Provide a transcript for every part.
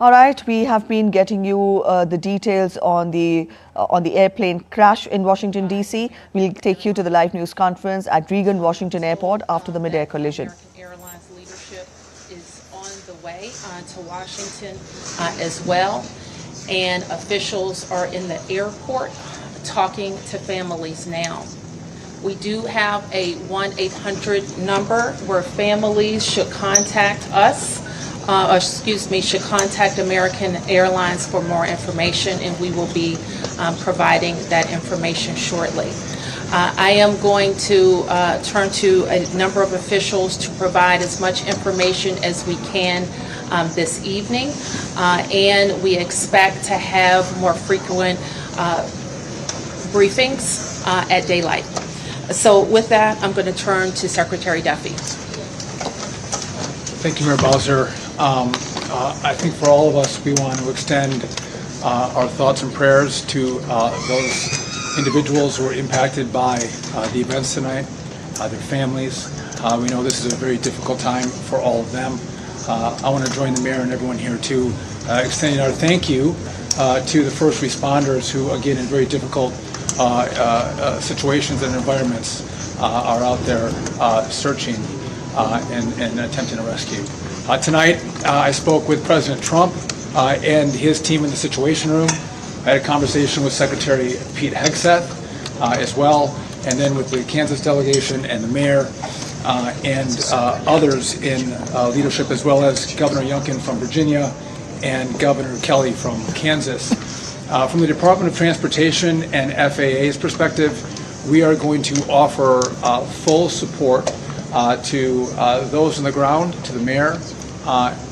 All right, we have been getting you the details on the airplane crash in Washington, D.C. We'll take you to the live news conference at Reagan Washington Airport after the mid-air collision. American Airlines leadership is on the way to Washington as well, and officials are in the airport talking to families now. We do have a 1-800 number where families should contact us. Should contact American Airlines for more information, and we will be providing that information shortly. I am going to turn to a number of officials to provide as much information as we can this evening, and we expect to have more frequent briefings at daylight. So with that, I'm going to turn to Secretary Duffy. Thank you, Mayor Bowser. I think for all of us, we want to extend our thoughts and prayers to those individuals who were impacted by the events tonight, their families. We know this is a very difficult time for all of them. I want to join the mayor and everyone here too, extending our thank you to the first responders who, again, in very difficult situations and environments are out there searching and attempting to rescue. Tonight, I spoke with President Trump and his team in the Situation Room. I had a conversation with Secretary Pete Hegseth as well, and then with the Kansas delegation and the mayor and others in leadership, as well as Governor Youngkin from Virginia and Governor Kelly from Kansas. From the Department of Transportation and FAA's perspective, we are going to offer full support to those on the ground, to the mayor,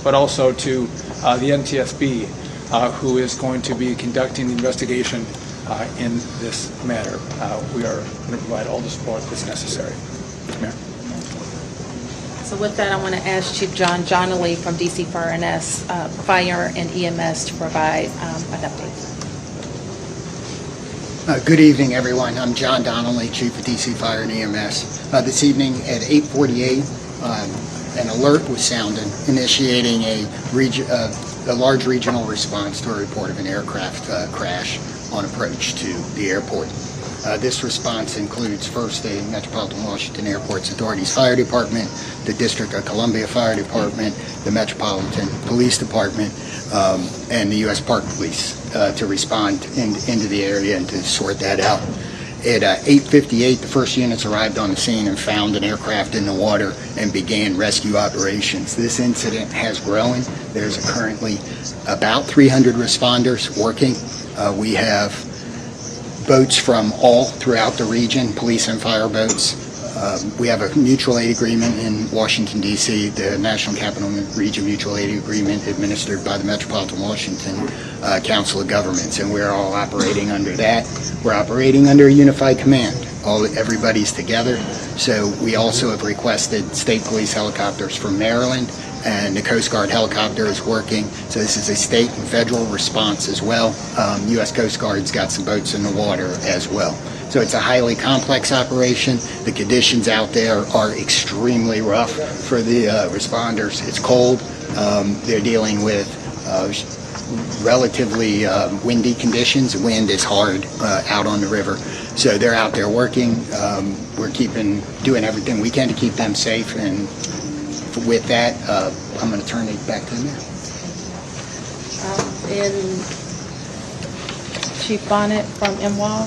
but also to the NTSB, who is going to be conducting the investigation in this matter. We are going to provide all the support that's necessary. Mayor. So with that, I want to ask Chief John Donnelly from DC Fire and EMS to provide an update. Good evening, everyone. I'm John Donnelly, Chief of DC Fire and EMS. This evening at 8:48, an alert was sounded, initiating a large regional response to a report of an aircraft crash on approach to the airport. This response includes first the Metropolitan Washington Airport's Authorities Fire Department, the District of Columbia Fire Department, the Metropolitan Police Department, and the U.S. Park Police to respond into the area and to sort that out. At 8:58, the first units arrived on the scene and found an aircraft in the water and began rescue operations. This incident has grown. There's currently about 300 responders working. We have boats from all throughout the region, police and fire boats. We have a mutual aid agreement in Washington, D.C., the National Capital Region Mutual Aid Agreement administered by the Metropolitan Washington Council of Governments, and we're all operating under that. We're operating under a unified command. Everybody's together. So we also have requested state police helicopters from Maryland, and the Coast Guard helicopter is working. So this is a state and federal response as well. U.S. Coast Guard's got some boats in the water as well. So it's a highly complex operation. The conditions out there are extremely rough for the responders. It's cold. They're dealing with relatively windy conditions. Wind is hard out on the river. So they're out there working. We're doing everything we can to keep them safe. And with that, I'm going to turn it back to the mayor. And Chief Bonnet from MWA.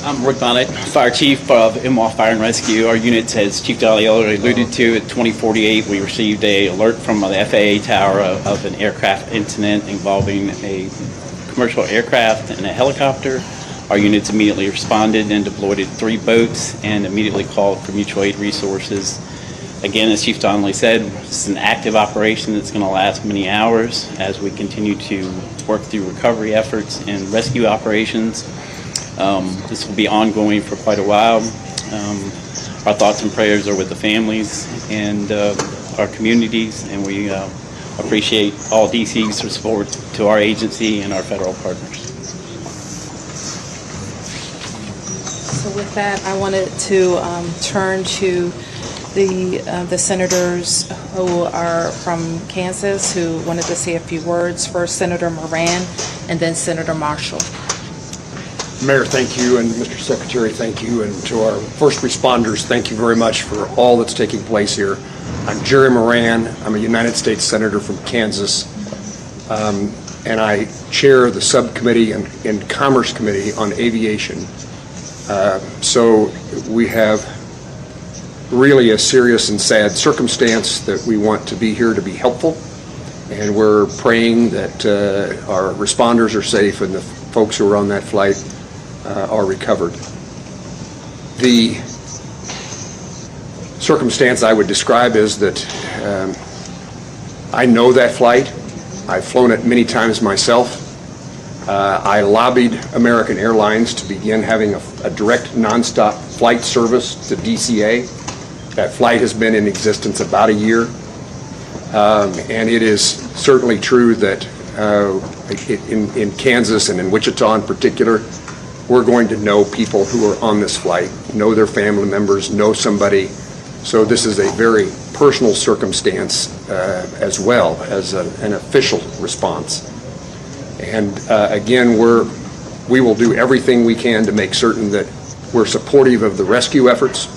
I'm Rick Bonnet, Fire Chief of MWA Fire and Rescue. Our units, as Chief Donnelly already alluded to, at 20:48, we received an alert from the FAA tower of an aircraft incident involving a commercial aircraft and a helicopter. Our units immediately responded and deployed 3 boats and immediately called for mutual aid resources. Again, as Chief Donnelly said, this is an active operation that's going to last many hours as we continue to work through recovery efforts and rescue operations. This will be ongoing for quite a while. Our thoughts and prayers are with the families and our communities, and we appreciate all DC's support to our agency and our federal partners. So with that, I wanted to turn to the senators who are from Kansas who wanted to say a few words. First, Senator Moran, and then Senator Marshall. Mayor, thank you, and Mr. Secretary, thank you, and to our first responders, thank you very much for all that's taking place here. I'm Jerry Moran. I'm a United States Senator from Kansas, and I chair the subcommittee and Commerce Committee on Aviation. So we have really a serious and sad circumstance that we want to be here to be helpful, and we're praying that our responders are safe and the folks who are on that flight are recovered. The circumstance I would describe is that I know that flight. I've flown it many times myself. I lobbied American Airlines to begin having a direct nonstop flight service to DCA. That flight has been in existence about a year. And it is certainly true that in Kansas and in Wichita in particular, we're going to know people who are on this flight, know their family members, know somebody. So this is a very personal circumstance as well as an official response. And again, we will do everything we can to make certain that we're supportive of the rescue efforts,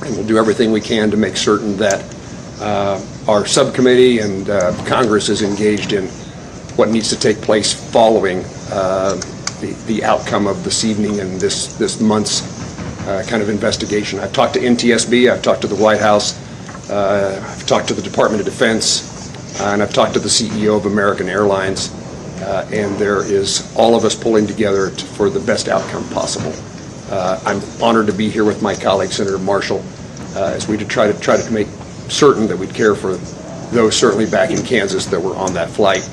and we'll do everything we can to make certain that our subcommittee and Congress is engaged in what needs to take place following the outcome of this evening and this month's kind of investigation. I've talked to NTSB, I've talked to the White House, I've talked to the Department of Defense, and I've talked to the CEO of American Airlines, and there is all of us pulling together for the best outcome possible. I'm honored to be here with my colleague, Senator Marshall, as we try to make certain that we care for those certainly back in Kansas that were on that flight.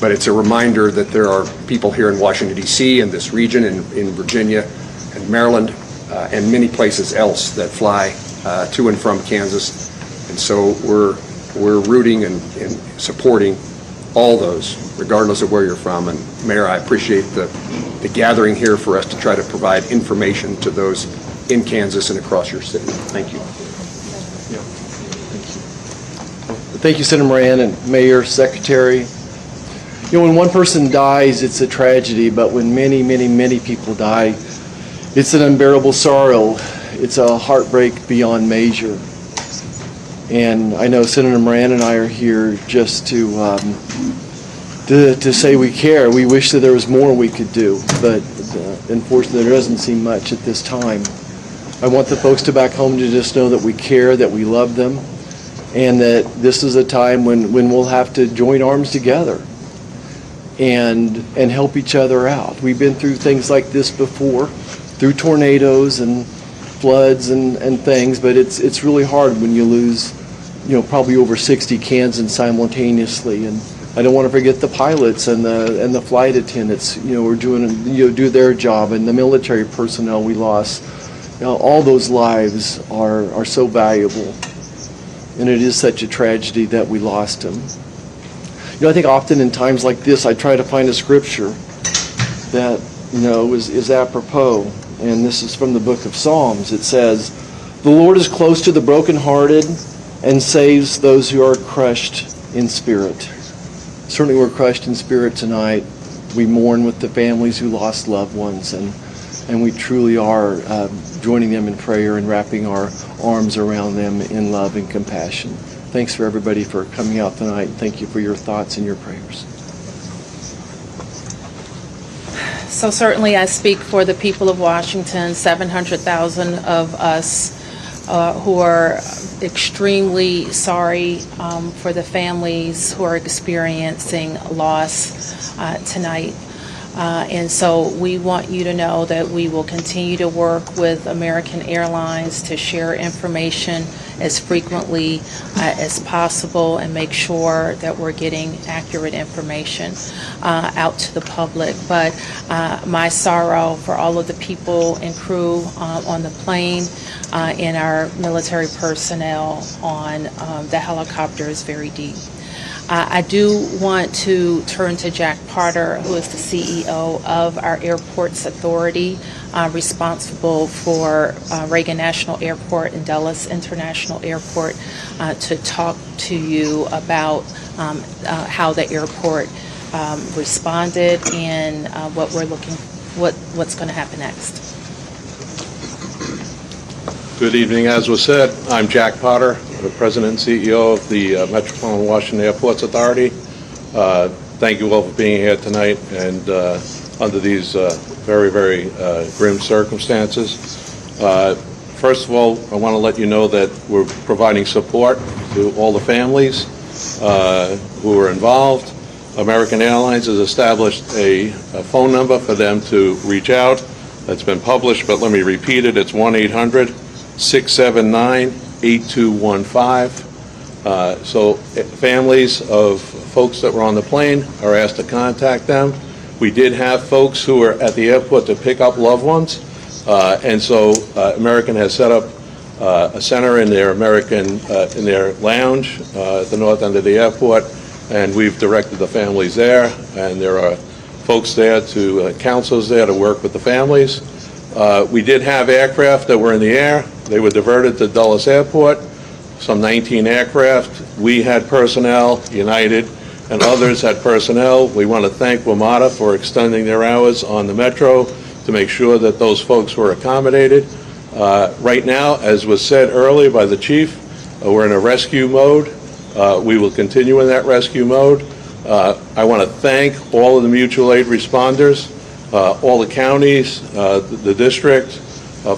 But it's a reminder that there are people here in Washington, D.C., and this region, in Virginia and Maryland, and many places else that fly to and from Kansas. And so we're rooting and supporting all those, regardless of where you're from. And Mayor, I appreciate the gathering here for us to try to provide information to those in Kansas and across your city. Thank you. Thank you, Senator Moran and Mayor, Secretary. You know, when one person dies, it's a tragedy, but when many, many, many people die, it's an unbearable sorrow. It's a heartbreak beyond measure. And I know Senator Moran and I are here just to say we care. We wish that there was more we could do, but unfortunately there doesn't seem much at this time. I want the folks back home to just know that we care, that we love them, and that this is a time when we'll have to join arms together and help each other out. We've been through things like this before, through tornadoes and floods and things, but it's really hard when you lose, you know, probably over 60 Kansans simultaneously. And I don't want to forget the pilots and the flight attendants, you know, who are doing, you know, do their job, and the military personnel we lost. You know, all those lives are so valuable, and it is such a tragedy that we lost them. You know, I think often in times like this, I try to find a scripture that, you know, is apropos, and this is from the book of Psalms. It says, "The Lord is close to the brokenhearted and saves those who are crushed in spirit." Certainly we're crushed in spirit tonight. We mourn with the families who lost loved ones, and we truly are joining them in prayer and wrapping our arms around them in love and compassion. Thanks for everybody for coming out tonight. Thank you for your thoughts and your prayers. So certainly I speak for the people of Washington, 700,000 of us who are extremely sorry for the families who are experiencing loss tonight. And so we want you to know that we will continue to work with American Airlines to share information as frequently as possible and make sure that we're getting accurate information out to the public. But my sorrow for all of the people and crew on the plane and our military personnel on the helicopter is very deep. I do want to turn to Jack Potter, who is the CEO of our Airports Authority, responsible for Reagan National Airport and Dulles International Airport, to talk to you about how the airport responded and what's going to happen next. Good evening. As was said, I'm Jack Potter, the President and CEO of the Metropolitan Washington Airports Authority. Thank you all for being here tonight and under these very, very grim circumstances. First of all, I want to let you know that we're providing support to all the families who are involved. American Airlines has established a phone number for them to reach out. That's been published, but let me repeat it. It's 1-800-679-8215. So families of folks that were on the plane are asked to contact them. We did have folks who were at the airport to pick up loved ones, and so American has set up a center in their in their lounge at the north end of the airport, and we've directed the families there, and there are folks there counselors there to work with the families. We did have aircraft that were in the air. They were diverted to Dulles Airport, some 19 aircraft. We had personnel, United and others had personnel. We want to thank WMATA for extending their hours on the Metro to make sure that those folks were accommodated. Right now, as was said earlier by the chief, we're in a rescue mode. We will continue in that rescue mode. I want to thank all of the mutual aid responders, all the counties, the district,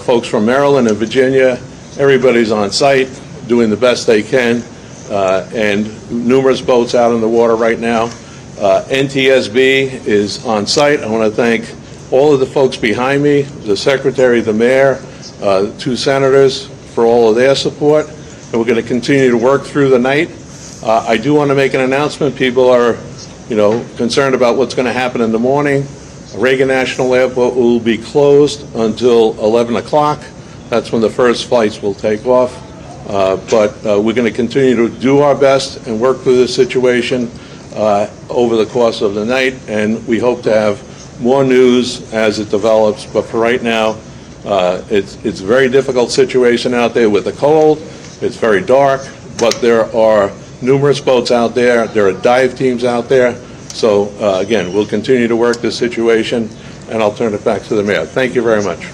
folks from Maryland and Virginia. Everybody's on site doing the best they can, and numerous boats out in the water right now. NTSB is on site. I want to thank all of the folks behind me, the secretary, the mayor, 2 senators for all of their support, and we're going to continue to work through the night. I do want to make an announcement. People are, concerned about what's going to happen in the morning. Reagan National Airport will be closed until 11 o'clock. That's when the first flights will take off. But we're going to continue to do our best and work through this situation over the course of the night, and we hope to have more news as it develops. But for right now, it's a very difficult situation out there with the cold. It's very dark, but there are numerous boats out there. There are dive teams out there. So again, we'll continue to work this situation, and I'll turn it back to the mayor. Thank you very much.